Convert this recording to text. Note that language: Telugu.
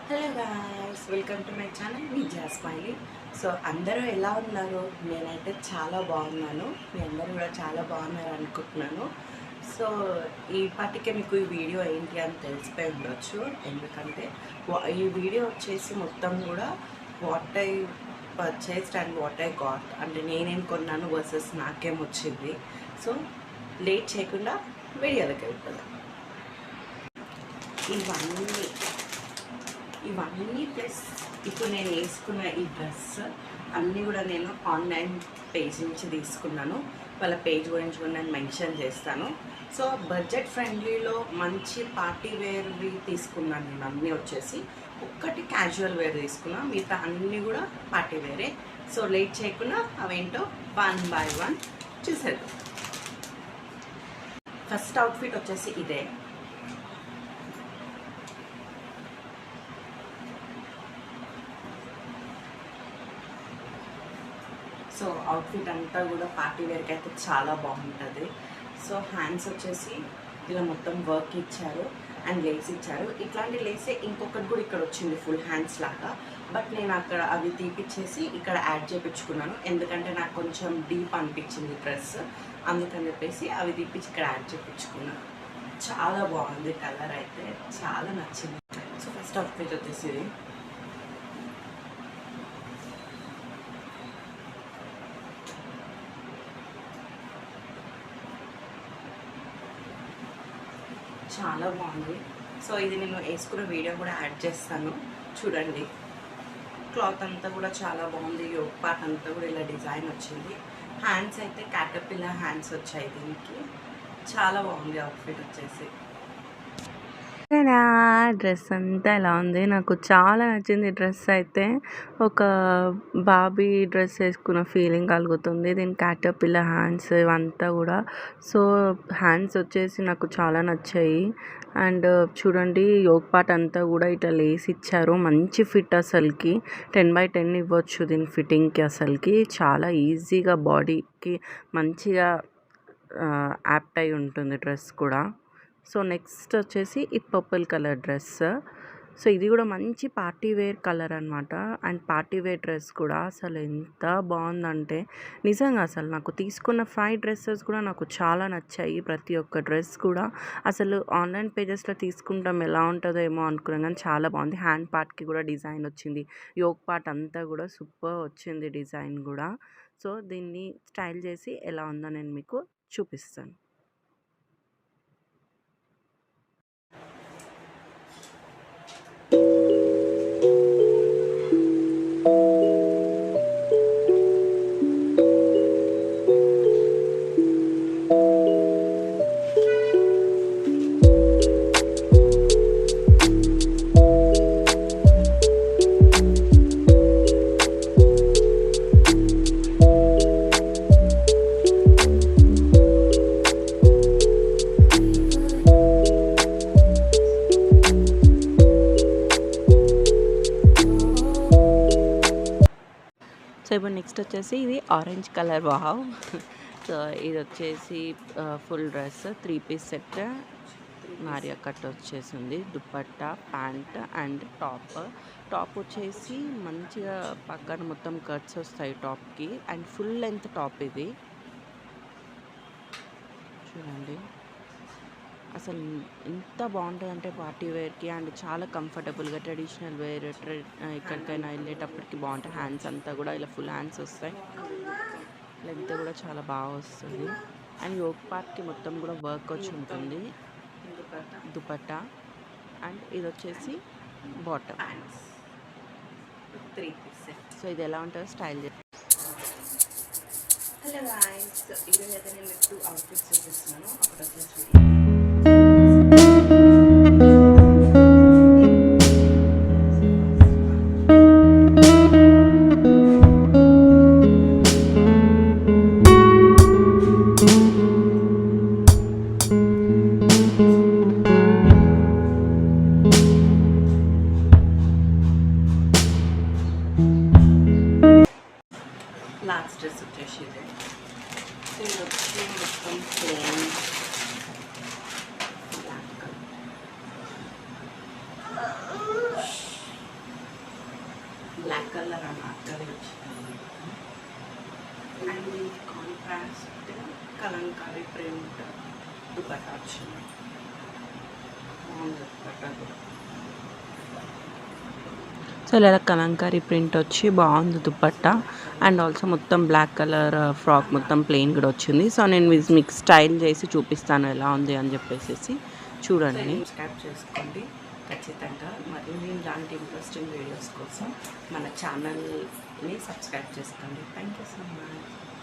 Hello guys, welcome to my channel Vijaya smiley. So అందరూ ఎలా ఉన్నారు? నేనైతే చాలా బాగున్నాను. మీ అందరూ కూడా చాలా బాగున్నారు అనుకుంటున్నాను. సో ఈ పాటికే మీకు ఈ వీడియో ఏంటి అని తెలిసిపోయి ఉండొచ్చు. ఎందుకంటే ఈ వీడియో వచ్చేసి మొత్తం కూడా what I purchased and what I got, అంటే నేనేం కొన్నాను వర్సెస్ నాకేం వచ్చింది. సో లేట్ చేయకుండా వీడియోలోకి వెళ్ళిపోదాం. ఇవన్నీ ప్లస్ ఇప్పుడు నేను వేసుకున్న ఈ డ్రెస్ అన్నీ కూడా నేను ఆన్లైన్ పేజ్ నుంచి తీసుకున్నాను. వాళ్ళ పేజ్ గురించి కూడా నేను మెన్షన్ చేస్తాను. సో బడ్జెట్ ఫ్రెండ్లీలో మంచి పార్టీ వేర్వి తీసుకున్నాను నేను. అన్నీ వచ్చేసి ఒక్కటి క్యాజువల్ వేర్ తీసుకున్నా, మిగతా అన్నీ కూడా పార్టీ వేరే. సో లేట్ చేయకుండా అవేంటో వన్ బై వన్ చూసేద్దాం. ఫస్ట్ అవుట్ఫిట్ వచ్చేసి ఇదే. సో అవుట్ఫిట్ అంతా కూడా పార్టీ వేర్కి అయితే చాలా బాగుంటుంది. సో హ్యాండ్స్ వచ్చేసి ఇలా మొత్తం వర్క్ ఇచ్చారు అండ్ లేస్ ఇచ్చారు. ఇట్లాంటి లేసే ఇంకొకటి కూడా ఇక్కడ వచ్చింది ఫుల్ హ్యాండ్స్ లాగా. బట్ నేను అక్కడ అవి తీపిచ్చేసి ఇక్కడ యాడ్ చేయించుకున్నాను, ఎందుకంటే నాకు కొంచెం డీప్ అనిపించింది డ్రెస్. అందుకని చెప్పేసి అవి తీపిచ్చి ఇక్కడ యాడ్ చేయించుకున్నాను. చాలా బాగుంది, కలర్ అయితే చాలా నచ్చింది. సో ఫస్ట్ అవుట్ఫిట్ వచ్చేసి ఇది. చాలా బాగుంది. సో ఇది నేను వేసుకున్న వీడియో కూడా యాడ్ చేస్తాను, చూడండి. క్లాత్ అంతా కూడా చాలా బాగుంది. యోగ్ పార్ట్ అంతా కూడా ఇలా డిజైన్ వచ్చింది. హ్యాండ్స్ అయితే క్యాటర్పిల్లర్ హ్యాండ్స్ వచ్చాయి దీనికి. చాలా బాగుంది అవుట్ఫిట్ వచ్చేసి. డ్రెస్ అంతా ఎలా ఉంది, నాకు చాలా నచ్చింది. డ్రెస్ అయితే ఒక బాబీ డ్రెస్ వేసుకున్న ఫీలింగ్ కలుగుతుంది. దీని క్యాటర్పిల్లర్ హ్యాండ్స్ ఇవంతా కూడా. సో హ్యాండ్స్ వచ్చేసి నాకు చాలా నచ్చాయి. అండ్ చూడండి, యోగ్ పార్ట్ అంతా కూడా ఇట్లా లేస్ ఇచ్చారు. మంచి ఫిట్, అసలుకి 10/10 ఇవ్వచ్చు దీని ఫిట్టింగ్కి. అసలుకి చాలా ఈజీగా బాడీకి మంచిగా యాప్ట్ అయి ఉంటుంది డ్రెస్ కూడా. సో నెక్స్ట్ వచ్చేసి ఈ పర్పుల్ కలర్ డ్రెస్. సో ఇది కూడా మంచి పార్టీ వేర్ కలర్ అనమాట. అండ్ పార్టీ వేర్ డ్రెస్ కూడా అసలు ఎంత బాగుందంటే నిజంగా అసలు నాకు తీసుకున్న 5 డ్రెస్సెస్ కూడా నాకు చాలా నచ్చాయి. ప్రతి ఒక్క డ్రెస్ కూడా అసలు ఆన్లైన్ పేజెస్లో తీసుకుంటాం ఎలా ఉంటుందో ఏమో అనుకున్నాం, కానీ చాలా బాగుంది. హ్యాండ్ పార్ట్కి కూడా డిజైన్ వచ్చింది. యోగ్ పార్ట్ అంతా కూడా సూపర్ వచ్చింది డిజైన్ కూడా. సో దీన్ని స్టైల్ చేసి ఎలా ఉందో నేను మీకు చూపిస్తాను. సో ఇప్పుడు నెక్స్ట్ వచ్చేసి ఇది ఆరెంజ్ కలర్. వావ్. సో ఇది వచ్చేసి full dress 3 piece set. Maria cut వచ్చేసింది. దుపట్టా, ప్యాంట్ అండ్ టాప్ వచ్చేసి మంచిగా పక్కన మొత్తం కట్స్ వస్తాయి టాప్కి. అండ్ ఫుల్ లెంత్ టాప్ ఇది. చూడండి అసలు ఎంత బాగుంటుంది అంటే పార్టీ వేర్కి. అండ్ చాలా కంఫర్టబుల్గా ట్రెడిషనల్ వేర్ ఎక్కడికైనా వెళ్ళేటప్పటికి బాగుంటాయి. హ్యాండ్స్ అంతా కూడా ఇలా ఫుల్ హ్యాండ్స్ వస్తాయి. లెంత్ కూడా చాలా బాగా వస్తుంది. అండ్ యోగ్ పార్ట్కి మొత్తం కూడా వర్క్ వచ్చి ఉంటుంది. దుపట్టా అండ్ ఇది వచ్చేసి బాటమ్. సో ఇది ఎలా ఉంటుందో స్టైల్ చేసి. హలో గాయ్స్, ఈరోజు అయితే నేను మీకు 2 అవుట్ఫిట్స్ చూపిస్తున్నాను. ఒకటి వచ్చేసి లాస్ట్ డ్రెస్ వచ్చేసి ఇది. ఇది వచ్చి మొత్తం ప్లెయిన్ బ్లాక్. కలర్ అనార్కలి వచ్చింది. అండ్ దీనికి కాంట్రాస్ట్ కలంకారీ ప్రింట్ దుపట్టా వచ్చింది. బాగుంది దుపట్టా కూడా. సో ఇలా కలంకారీ ప్రింట్ వచ్చి బాగుంది దుపట్టా. అండ్ ఆల్సో మొత్తం బ్లాక్ కలర్ ఫ్రాక్ మొత్తం ప్లెయిన్ కూడా వచ్చింది. సో నేను మీకు స్టైల్ చేసి చూపిస్తాను ఎలా ఉంది అని చెప్పేసి చూడండి. సబ్స్క్రైబ్ చేసుకోండి ఖచ్చితంగా. మరియు ఇలాంటి ఇంట్రెస్టింగ్ వీడియోస్ కోసం మన ఛానల్ని సబ్స్క్రైబ్ చేసుకోండి. Thank you so much.